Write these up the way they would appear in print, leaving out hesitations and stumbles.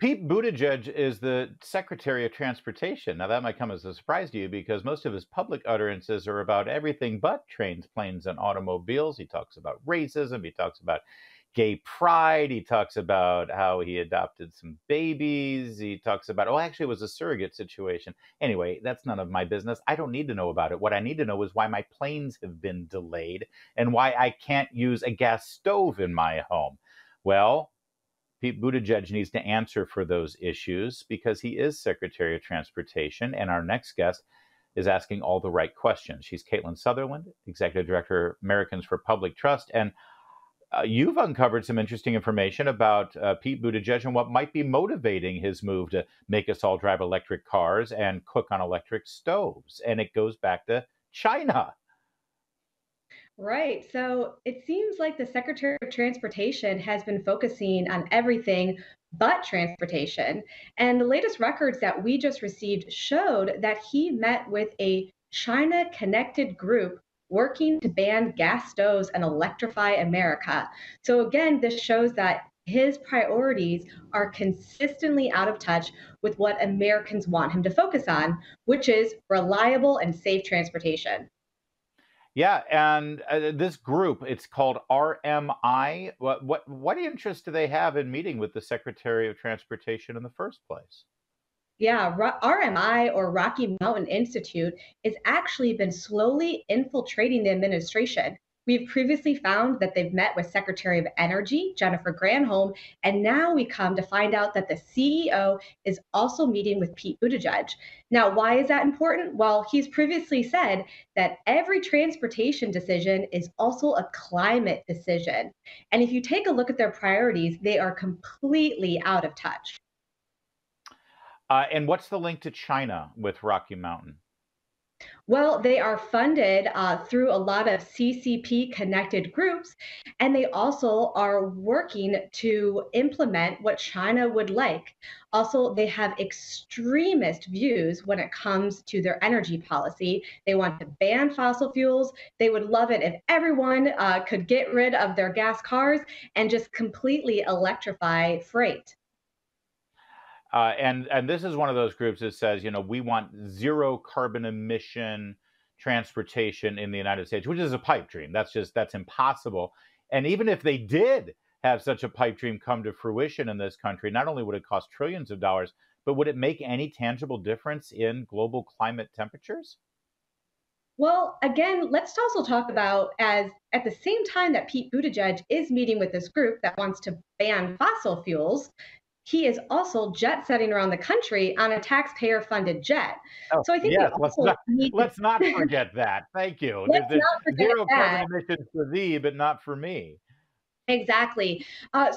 Pete Buttigieg is the Secretary of Transportation. Now, that might come as a surprise to you because most of his public utterances are about everything but trains, planes, and automobiles. He talks about racism. He talks about gay pride. He talks about how he adopted some babies. He talks about, oh, actually, it was a surrogate situation. Anyway, that's none of my business. I don't need to know about it. What I need to know is why my planes have been delayed and why I can't use a gas stove in my home. Well, Pete Buttigieg needs to answer for those issues because he is Secretary of Transportation. And our next guest is asking all the right questions. She's Caitlin Sutherland, Executive Director of Americans for Public Trust. And you've uncovered some interesting information about Pete Buttigieg and what might be motivating his move to make us all drive electric cars and cook on electric stoves. And it goes back to China. Right. So it seems like the Secretary of Transportation has been focusing on everything but transportation. And the latest records that we just received showed that he met with a China connected group working to ban gas stoves and electrify America. So again, this shows that his priorities are consistently out of touch with what Americans want him to focus on, which is reliable and safe transportation. Yeah, and this group, it's called RMI. What interest do they have in meeting with the Secretary of Transportation in the first place? Yeah, RMI or Rocky Mountain Institute has actually been slowly infiltrating the administration. We've previously found that they've met with Secretary of Energy, Jennifer Granholm, and now we come to find out that the CEO is also meeting with Pete Buttigieg. Now, why is that important? Well, he's previously said that every transportation decision is also a climate decision. And if you take a look at their priorities, they are completely out of touch. And what's the link to China with Rocky Mountain? Well, they are funded through a lot of CCP connected groups, and they also are working to implement what China would like. Also, they have extremist views when it comes to their energy policy. They want to ban fossil fuels. They would love it if everyone could get rid of their gas cars and just completely electrify freight. And this is one of those groups that says, we want zero carbon emission transportation in the United States, which is a pipe dream. That's impossible. And even if they did have such a pipe dream come to fruition in this country, not only would it cost trillions of dollars, but would it make any tangible difference in global climate temperatures? Well, again, let's also talk about as at the same time that Pete Buttigieg is meeting with this group that wants to ban fossil fuels, he is also jet setting around the country on a taxpayer funded jet. Oh, So I think we yes, also need to let's not forget that. Thank you. let's There's not forget zero carbon that. emissions for thee, but not for me. Exactly.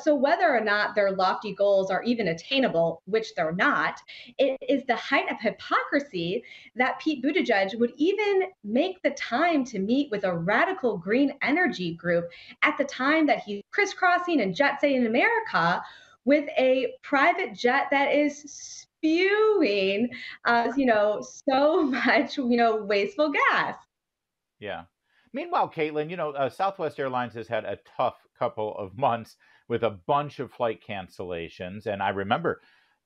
So whether or not their lofty goals are even attainable, which they're not, it is the height of hypocrisy that Pete Buttigieg would even make the time to meet with a radical green energy group at the time that he's crisscrossing and jet setting America with a private jet that is spewing, so much, wasteful gas. Yeah. Meanwhile, Caitlin, Southwest Airlines has had a tough couple of months with a bunch of flight cancellations. And I remember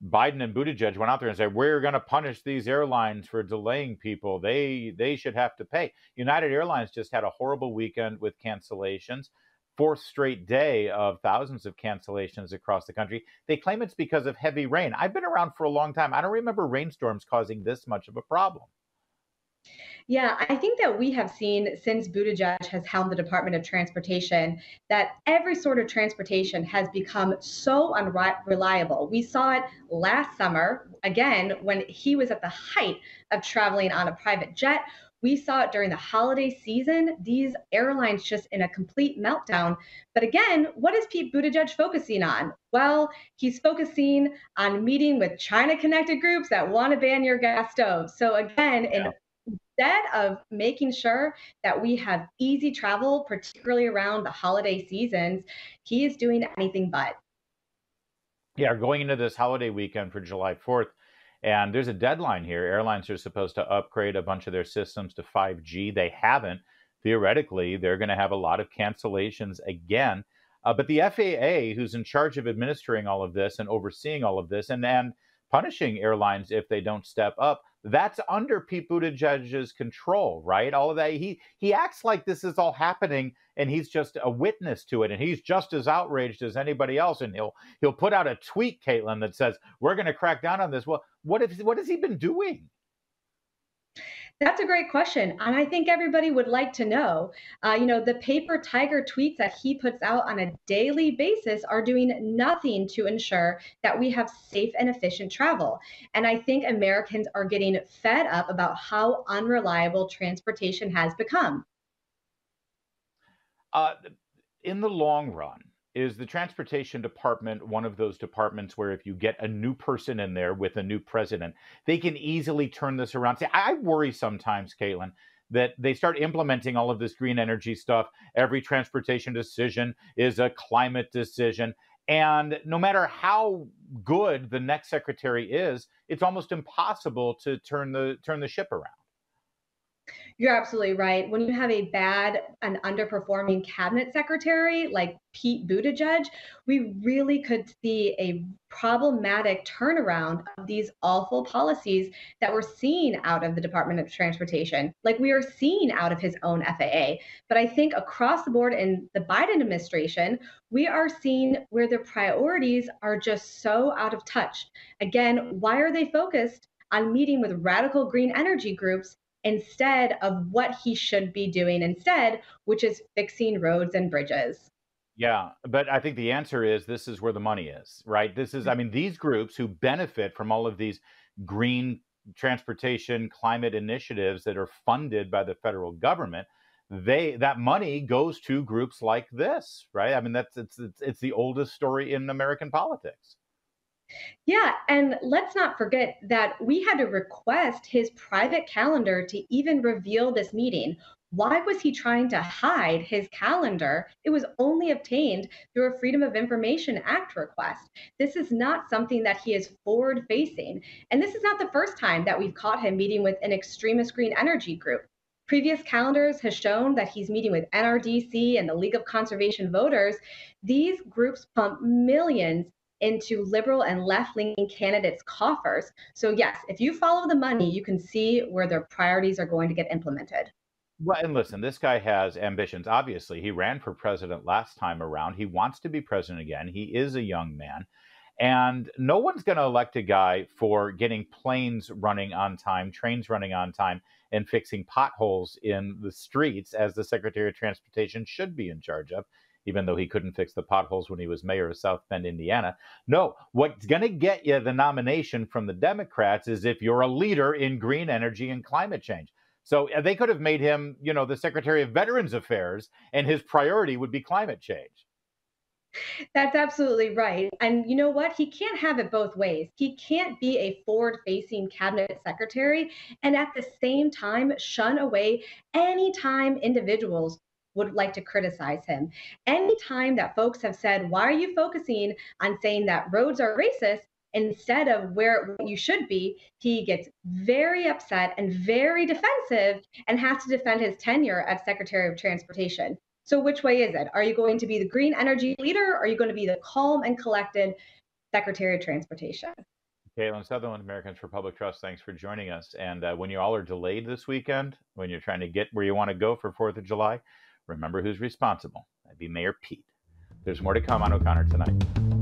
Biden and Buttigieg went out there and said, we're going to punish these airlines for delaying people. They should have to pay. United Airlines just had a horrible weekend with cancellations, fourth straight day of thousands of cancellations across the country. They claim it's because of heavy rain. I've been around for a long time. I don't remember rainstorms causing this much of a problem. Yeah, I think that we have seen since Buttigieg has helmed the Department of Transportation that every sort of transportation has become so unreliable. We saw it last summer, again, when he was at the height of traveling on a private jet. We saw it during the holiday season, these airlines just in a complete meltdown. But again, what is Pete Buttigieg focusing on? Well, he's focusing on meeting with China connected groups that want to ban your gas stoves. So again, Yeah. instead of making sure that we have easy travel, particularly around the holiday seasons, he is doing anything but. Yeah, going into this holiday weekend for July 4th, and there's a deadline here. Airlines are supposed to upgrade a bunch of their systems to 5G. They haven't. Theoretically, they're going to have a lot of cancellations again. But the FAA, who's in charge of administering all of this and overseeing all of this and punishing airlines if they don't step up, that's under Pete Buttigieg's control, right? All of that. He acts like this is all happening and he's just a witness to it, and he's just as outraged as anybody else. And he'll put out a tweet, Caitlin, that says we're going to crack down on this. Well, what has he been doing? That's a great question. And I think everybody would like to know. The paper tiger tweets that he puts out on a daily basis are doing nothing to ensure that we have safe and efficient travel. And I think Americans are getting fed up about how unreliable transportation has become. Uh, in the long run, is the transportation department one of those departments where if you get a new person in there with a new president, they can easily turn this around? See, I worry sometimes, Caitlin, that they start implementing all of this green energy stuff. Every transportation decision is a climate decision. And no matter how good the next secretary is, it's almost impossible to turn the ship around. You're absolutely right. When you have a bad and underperforming cabinet secretary like Pete Buttigieg, we really could see a problematic turnaround of these awful policies that we're seeing out of the Department of Transportation, like we are seeing out of his own FAA. But I think across the board in the Biden administration, we are seeing where the priorities are just so out of touch. Again, why are they focused on meeting with radical green energy groups instead of what he should be doing instead, which is fixing roads and bridges? Yeah, but I think the answer is this is where the money is, right? This is, I mean, these groups who benefit from all of these green transportation climate initiatives that are funded by the federal government, that money goes to groups like this, right? I mean, it's the oldest story in American politics. Yeah, and let's not forget that we had to request his private calendar to even reveal this meeting. Why was he trying to hide his calendar? It was only obtained through a Freedom of Information Act request. This is not something that he is forward facing. And this is not the first time that we've caught him meeting with an extremist green energy group. Previous calendars has shown that he's meeting with NRDC and the League of Conservation Voters. These groups pump millions into liberal and left-leaning candidates' coffers. So yes, if you follow the money, you can see where their priorities are going to get implemented. Well, and listen, this guy has ambitions. Obviously, he ran for president last time around. He wants to be president again. He is a young man. And no one's going to elect a guy for getting planes running on time, trains running on time, and fixing potholes in the streets, as the Secretary of Transportation should be in charge of, even though he couldn't fix the potholes when he was mayor of South Bend, Indiana. No, what's going to get you the nomination from the Democrats is if you're a leader in green energy and climate change. So they could have made him, the Secretary of Veterans Affairs, and his priority would be climate change. That's absolutely right. And you know what? He can't have it both ways. He can't be a forward facing cabinet secretary and at the same time shun away anytime individuals would like to criticize him. Anytime that folks have said, why are you focusing on saying that roads are racist? Instead of where you should be, he gets very upset and very defensive and has to defend his tenure as Secretary of Transportation. So which way is it? Are you going to be the green energy leader? Or are you going to be the calm and collected Secretary of Transportation? Caitlin, Sutherland of Americans for Public Trust, thanks for joining us. And when you all are delayed this weekend, when you're trying to get where you want to go for 4th of July, remember who's responsible. That'd be Mayor Pete. There's more to come on O'Connor tonight.